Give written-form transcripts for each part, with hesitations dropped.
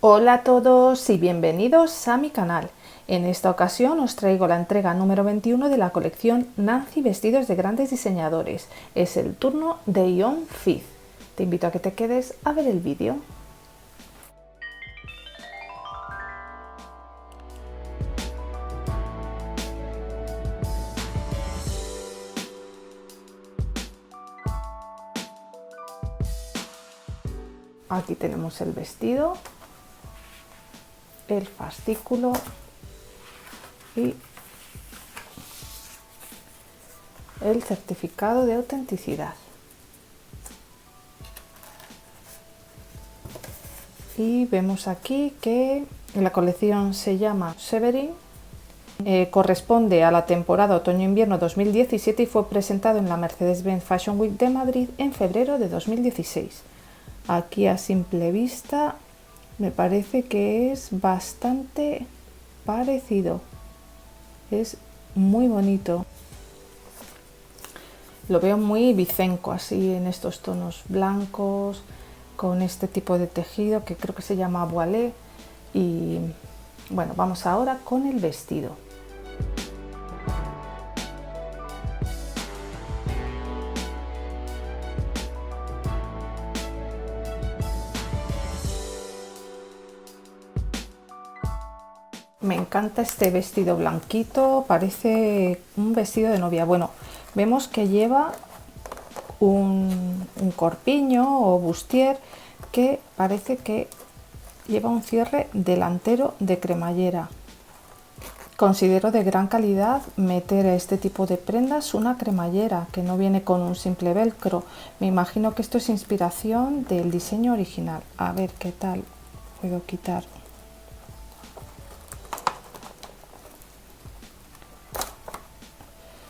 Hola a todos y bienvenidos a mi canal. En esta ocasión os traigo la entrega número 21 de la colección Nancy Vestidos de Grandes Diseñadores. Es el turno de Ion Fifth. Te invito a que te quedes a ver el vídeo. Aquí tenemos el vestido, el fascículo y el certificado de autenticidad. Y vemos aquí que la colección se llama Severin, corresponde a la temporada otoño-invierno 2017 y fue presentado en la Mercedes-Benz Fashion Week de Madrid en febrero de 2016. Aquí a simple vista me parece que es bastante parecido, es muy bonito. Lo veo muy vicenco, así en estos tonos blancos, con este tipo de tejido que creo que se llama voilé. Y bueno, vamos ahora con el vestido. Me encanta este vestido blanquito, parece un vestido de novia. Bueno, vemos que lleva un corpiño o bustier que parece que lleva un cierre delantero de cremallera. Considero de gran calidad meter a este tipo de prendas una cremallera que no viene con un simple velcro. Me imagino que esto es inspiración del diseño original. A ver qué tal puedo quitar.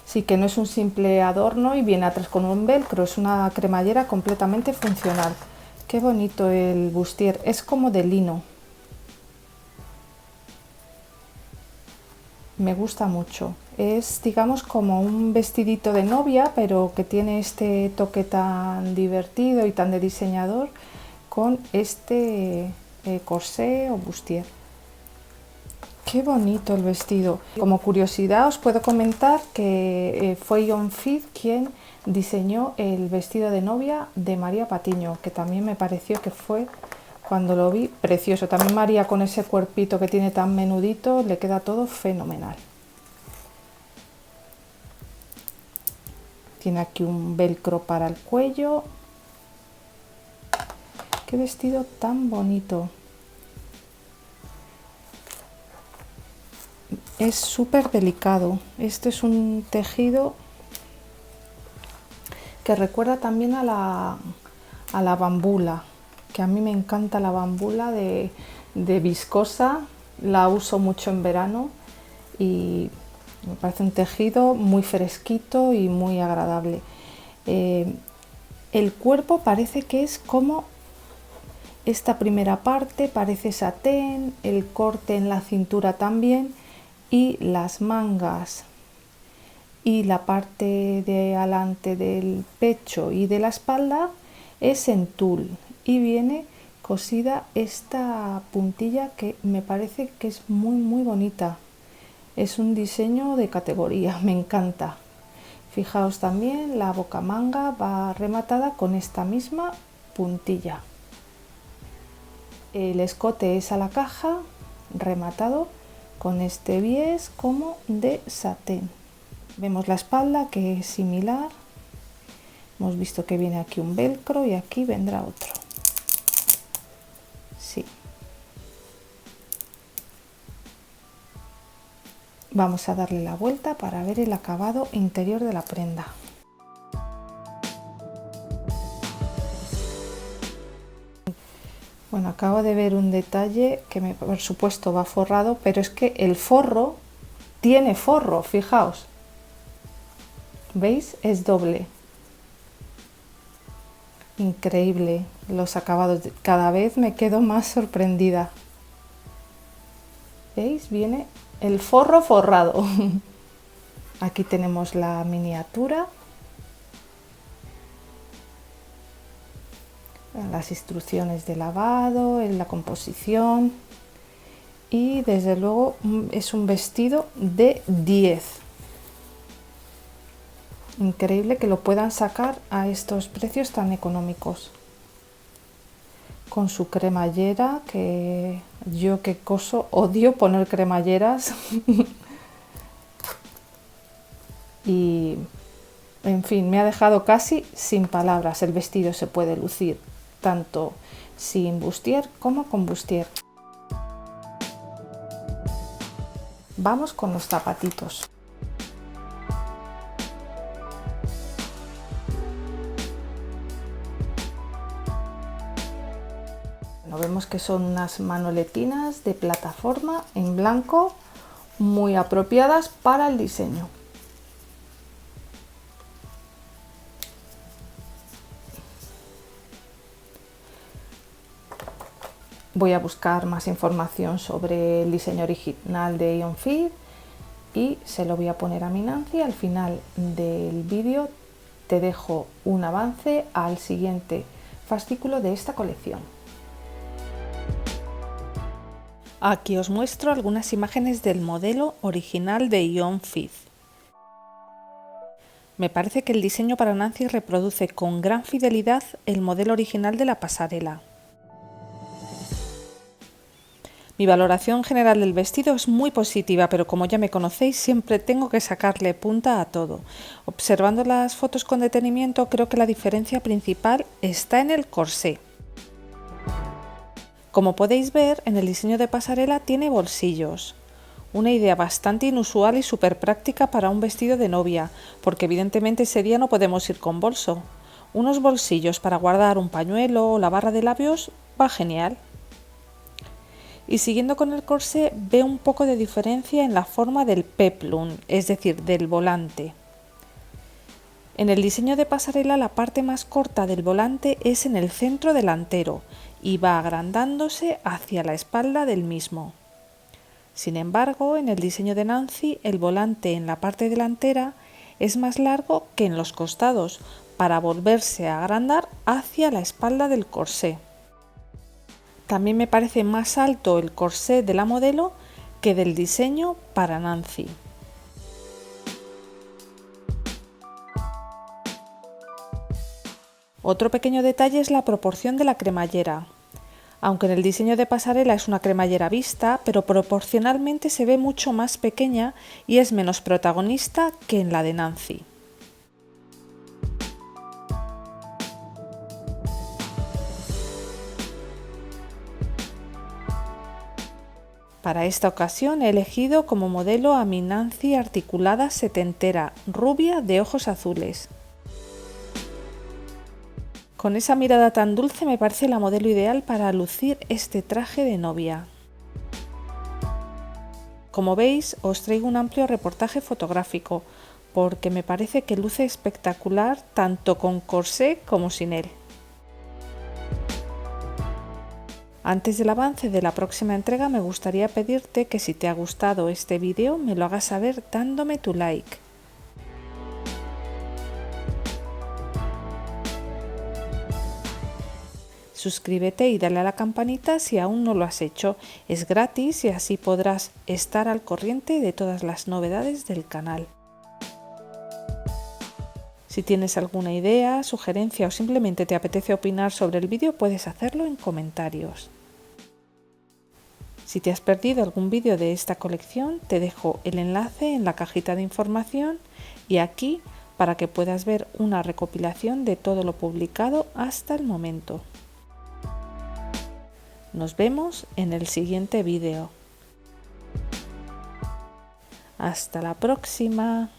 Sí, que no es un simple adorno y viene atrás con un velcro, es una cremallera completamente funcional. Qué bonito el bustier, es como de lino. Me gusta mucho. Es, digamos, como un vestidito de novia, pero que tiene este toque tan divertido y tan de diseñador con este corsé o bustier. Qué bonito el vestido. Como curiosidad os puedo comentar que fue Ion Fifth quien diseñó el vestido de novia de María Patiño, que también me pareció que fue, cuando lo vi, precioso. También María, con ese cuerpito que tiene tan menudito, le queda todo fenomenal. Tiene aquí un velcro para el cuello. Qué vestido tan bonito. Es súper delicado. Este es un tejido que recuerda también a la bambula, que a mí me encanta la bambula de viscosa. La uso mucho en verano y me parece un tejido muy fresquito y muy agradable. El cuerpo parece que es como esta primera parte, parece satén, el corte en la cintura también, y las mangas y la parte de adelante del pecho y de la espalda es en tul y viene cosida esta puntilla que me parece que es muy bonita. Es un diseño de categoría, me encanta. Fijaos también, la bocamanga va rematada con esta misma puntilla. El escote es a la caja, rematado con este bies como de satén. Vemos la espalda, que es similar. Hemos visto que viene aquí un velcro y aquí vendrá otro. Sí. Vamos a darle la vuelta para ver el acabado interior de la prenda. Bueno, acabo de ver un detalle que por supuesto va forrado, pero es que el forro tiene forro, fijaos. ¿Veis? Es doble. Increíble los acabados. Cada vez me quedo más sorprendida. ¿Veis? Viene el forro forrado. Aquí tenemos la miniatura. en las instrucciones de lavado, en la composición, y desde luego es un vestido de 10. Increíble que lo puedan sacar a estos precios tan económicos. Con su cremallera, que yo qué coso, odio poner cremalleras. Y en fin, me ha dejado casi sin palabras. El vestido se puede lucir tanto sin bustier como con bustier. Vamos con los zapatitos. Bueno, vemos que son unas manoletinas de plataforma en blanco, muy apropiadas para el diseño. Voy a buscar más información sobre el diseño original de Ion Fit y se lo voy a poner a mi Nancy. Al final del vídeo te dejo un avance al siguiente fascículo de esta colección. Aquí os muestro algunas imágenes del modelo original de Ion Fit. Me parece que el diseño para Nancy reproduce con gran fidelidad el modelo original de la pasarela. Mi valoración general del vestido es muy positiva, pero como ya me conocéis, siempre tengo que sacarle punta a todo. Observando las fotos con detenimiento, creo que la diferencia principal está en el corsé. Como podéis ver, en el diseño de pasarela tiene bolsillos. Una idea bastante inusual y súper práctica para un vestido de novia, porque evidentemente ese día no podemos ir con bolso. Unos bolsillos para guardar un pañuelo o la barra de labios va genial. Y siguiendo con el corsé, veo un poco de diferencia en la forma del peplum, es decir, del volante. En el diseño de pasarela, la parte más corta del volante es en el centro delantero y va agrandándose hacia la espalda del mismo. Sin embargo, en el diseño de Nancy, el volante en la parte delantera es más largo que en los costados, para volverse a agrandar hacia la espalda del corsé. También me parece más alto el corsé de la modelo que del diseño para Nancy. Otro pequeño detalle es la proporción de la cremallera. Aunque en el diseño de pasarela es una cremallera vista, pero proporcionalmente se ve mucho más pequeña y es menos protagonista que en la de Nancy. Para esta ocasión he elegido como modelo a mi Nancy articulada setentera, rubia de ojos azules. Con esa mirada tan dulce me parece la modelo ideal para lucir este traje de novia. Como veis, os traigo un amplio reportaje fotográfico, porque me parece que luce espectacular tanto con corsé como sin él. Antes del avance de la próxima entrega me gustaría pedirte que si te ha gustado este vídeo me lo hagas saber dándome tu like. Suscríbete y dale a la campanita si aún no lo has hecho, es gratis y así podrás estar al corriente de todas las novedades del canal. Si tienes alguna idea, sugerencia o simplemente te apetece opinar sobre el vídeo, puedes hacerlo en comentarios. Si te has perdido algún vídeo de esta colección, te dejo el enlace en la cajita de información y aquí para que puedas ver una recopilación de todo lo publicado hasta el momento. Nos vemos en el siguiente vídeo. Hasta la próxima.